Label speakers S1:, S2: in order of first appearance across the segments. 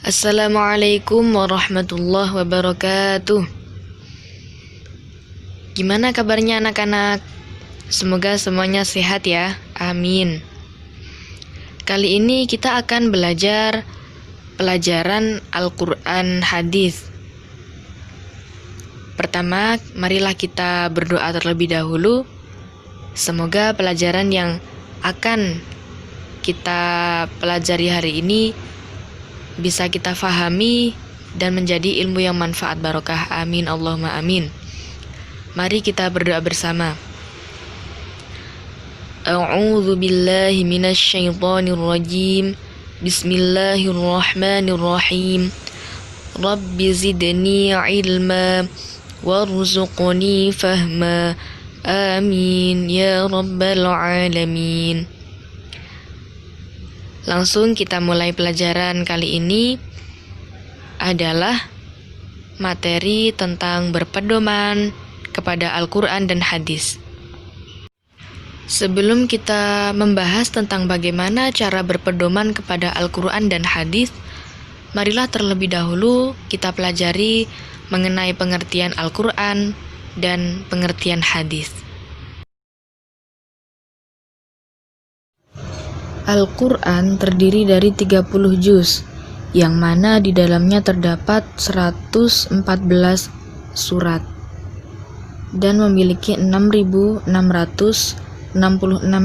S1: Assalamualaikum warahmatullahi wabarakatuh. Gimana kabarnya anak-anak? Semoga semuanya sehat ya, amin. Kali ini kita akan belajar pelajaran Al-Quran Hadis. Pertama, marilah kita berdoa terlebih dahulu. Semoga pelajaran yang akan kita pelajari hari ini bisa kita fahami dan menjadi ilmu yang manfaat barokah. Amin Allahumma amin. Mari kita berdoa bersama. A'udzu billahi minasy syaithanir rajim. Bismillahirrahmanirrahim. Rabbi zidni ilma warzuqni fahma. Amin ya rabbal alamin. Langsung kita mulai pelajaran kali ini adalah materi tentang berpedoman kepada Al-Quran dan Hadis. Sebelum kita membahas tentang bagaimana cara berpedoman kepada Al-Quran dan Hadis, marilah terlebih dahulu kita pelajari mengenai pengertian Al-Quran dan pengertian Hadis. Al-Quran terdiri dari 30 juz, yang mana di dalamnya terdapat 114 surat dan memiliki 6.666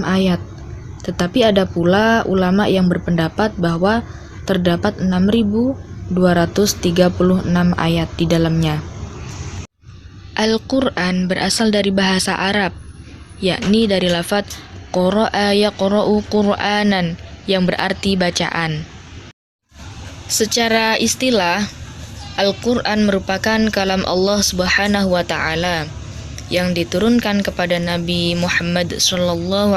S1: ayat. Tetapi ada pula ulama yang berpendapat bahwa terdapat 6.236 ayat di dalamnya. Al-Quran berasal dari bahasa Arab, yakni dari lafadz qara'a yaqra'u Qur'anan, yang berarti bacaan. Secara istilah, Al-Quran merupakan kalam Allah Subhanahu wa Ta'ala yang diturunkan kepada Nabi Muhammad SAW,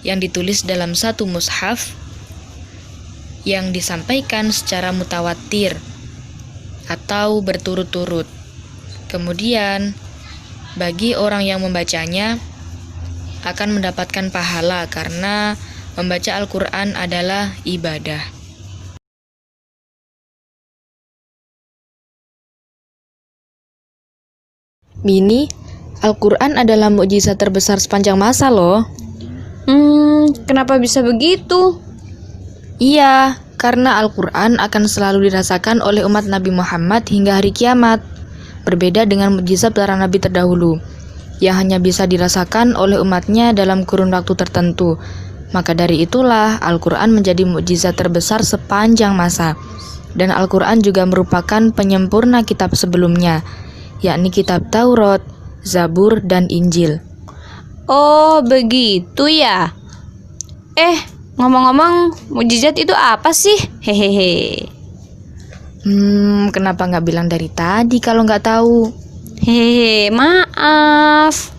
S1: yang ditulis dalam satu mushaf yang disampaikan secara mutawatir atau berturut-turut. Kemudian, bagi orang yang membacanya akan mendapatkan pahala karena membaca Al-Quran adalah ibadah. Mini, Al-Quran adalah mukjizat terbesar sepanjang masa loh.
S2: Kenapa bisa begitu?
S1: Iya, karena Al-Quran akan selalu dirasakan oleh umat Nabi Muhammad hingga hari kiamat. Berbeda dengan mukjizat para nabi terdahulu, yang hanya bisa dirasakan oleh umatnya dalam kurun waktu tertentu. Maka dari itulah Al-Quran menjadi mukjizat terbesar sepanjang masa. Dan Al-Quran juga merupakan penyempurna kitab sebelumnya, yakni kitab Taurat, Zabur, dan Injil.
S2: Oh, begitu ya. Ngomong-ngomong, mukjizat itu apa sih? Hehehe.
S1: Kenapa nggak bilang dari tadi kalau nggak tahu?
S2: Hehehe, maaf.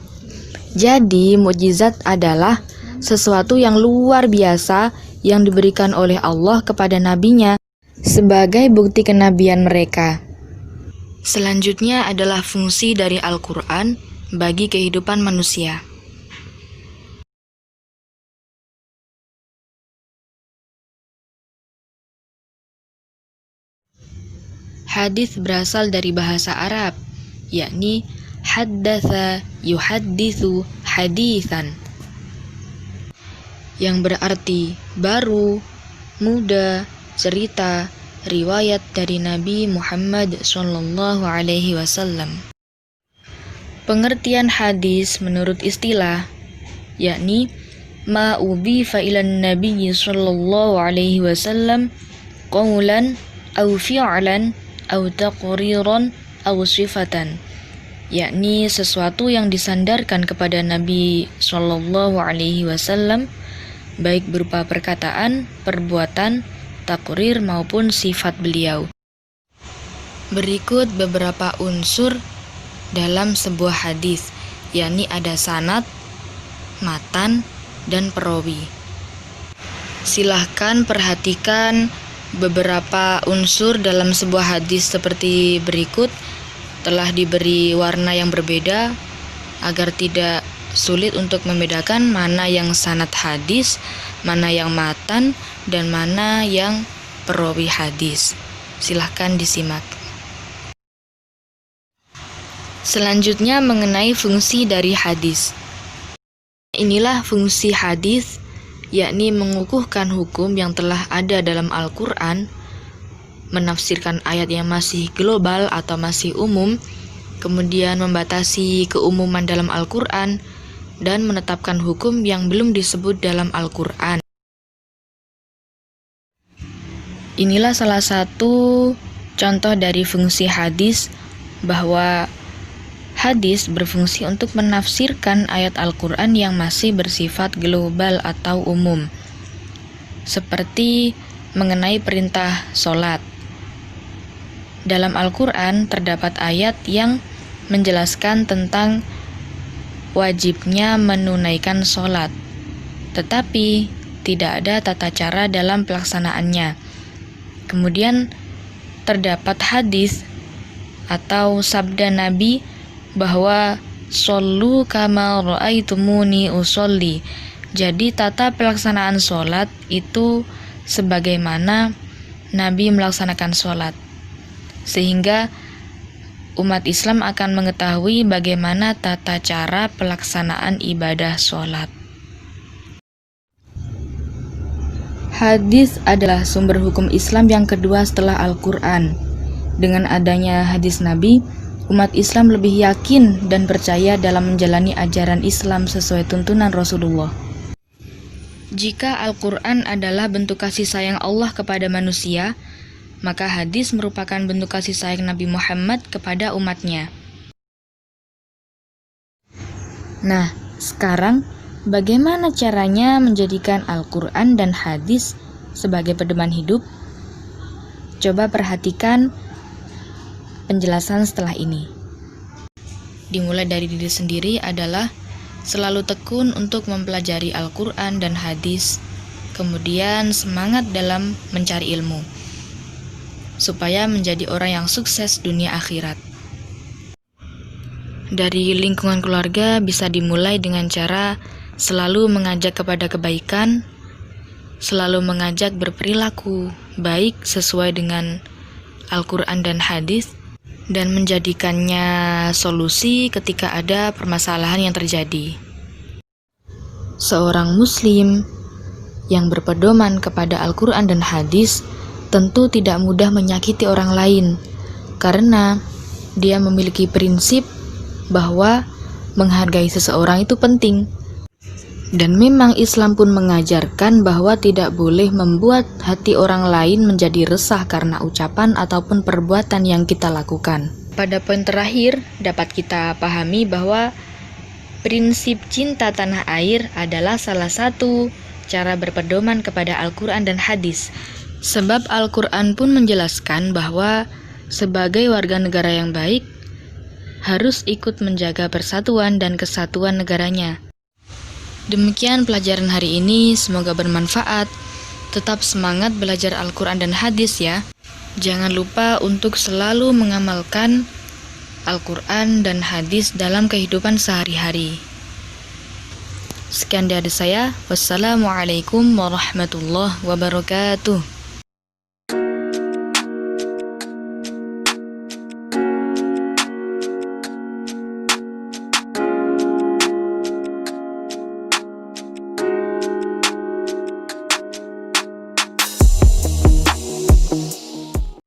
S1: Jadi, mukjizat adalah sesuatu yang luar biasa yang diberikan oleh Allah kepada nabinya sebagai bukti kenabian mereka. Selanjutnya adalah fungsi dari Al-Quran bagi kehidupan manusia. Hadis berasal dari bahasa Arab, yakni haddatsa yuhadditsu haditsan, yang berarti baru, muda, cerita, riwayat dari Nabi Muhammad SAW. Pengertian hadis menurut istilah, yakni ma udhifa ilan Nabi SAW qawlan aw fi'lan aw taqriran aw sifatan, yakni sesuatu yang disandarkan kepada Nabi SAW, baik berupa perkataan, perbuatan, takrir maupun sifat beliau. Berikut beberapa unsur dalam sebuah hadis, yakni ada sanad, matan, dan perawi. Silahkan perhatikan beberapa unsur dalam sebuah hadis seperti berikut. Telah diberi warna yang berbeda agar tidak sulit untuk membedakan mana yang sanad hadis, mana yang matan, dan mana yang perawi hadis. Silahkan disimak. Selanjutnya mengenai fungsi dari hadis. Inilah fungsi hadis, yakni mengukuhkan hukum yang telah ada dalam Al-Quran, menafsirkan ayat yang masih global atau masih umum, kemudian membatasi keumuman dalam Al-Quran, dan menetapkan hukum yang belum disebut dalam Al-Quran. Inilah salah satu contoh dari fungsi hadis, bahwa hadis berfungsi untuk menafsirkan ayat Al-Quran yang masih bersifat global atau umum, seperti mengenai perintah sholat. Dalam Al-Quran terdapat ayat yang menjelaskan tentang wajibnya menunaikan sholat, tetapi tidak ada tata cara dalam pelaksanaannya. Kemudian terdapat hadis atau sabda Nabi bahwa shollu kama ra'aitumuni usolli. Jadi tata pelaksanaan sholat itu sebagaimana Nabi melaksanakan sholat, sehingga umat Islam akan mengetahui bagaimana tata cara pelaksanaan ibadah sholat. Hadis adalah sumber hukum Islam yang kedua setelah Al-Quran. Dengan adanya hadis Nabi, umat Islam lebih yakin dan percaya dalam menjalani ajaran Islam sesuai tuntunan Rasulullah. Jika Al-Quran adalah bentuk kasih sayang Allah kepada manusia, maka hadis merupakan bentuk kasih sayang Nabi Muhammad kepada umatnya. Nah, sekarang bagaimana caranya menjadikan Al-Quran dan hadis sebagai pedoman hidup? Coba perhatikan penjelasan setelah ini. Dimulai dari diri sendiri adalah selalu tekun untuk mempelajari Al-Quran dan hadis, kemudian semangat dalam mencari ilmu, supaya menjadi orang yang sukses dunia akhirat. Dari lingkungan keluarga bisa dimulai dengan cara selalu mengajak kepada kebaikan, selalu mengajak berperilaku baik sesuai dengan Al-Quran dan hadis, dan menjadikannya solusi ketika ada permasalahan yang terjadi. Seorang muslim yang berpedoman kepada Al-Quran dan hadis tentu tidak mudah menyakiti orang lain, karena dia memiliki prinsip bahwa menghargai seseorang itu penting. Dan memang Islam pun mengajarkan bahwa tidak boleh membuat hati orang lain menjadi resah karena ucapan ataupun perbuatan yang kita lakukan. Pada poin terakhir, dapat kita pahami bahwa prinsip cinta tanah air adalah salah satu cara berpedoman kepada Al-Quran dan hadis. Sebab Al-Quran pun menjelaskan bahwa sebagai warga negara yang baik, harus ikut menjaga persatuan dan kesatuan negaranya. Demikian pelajaran hari ini, semoga bermanfaat. Tetap semangat belajar Al-Quran dan hadis ya. Jangan lupa untuk selalu mengamalkan Al-Quran dan hadis dalam kehidupan sehari-hari. Sekian dari saya. Wassalamualaikum warahmatullahi wabarakatuh.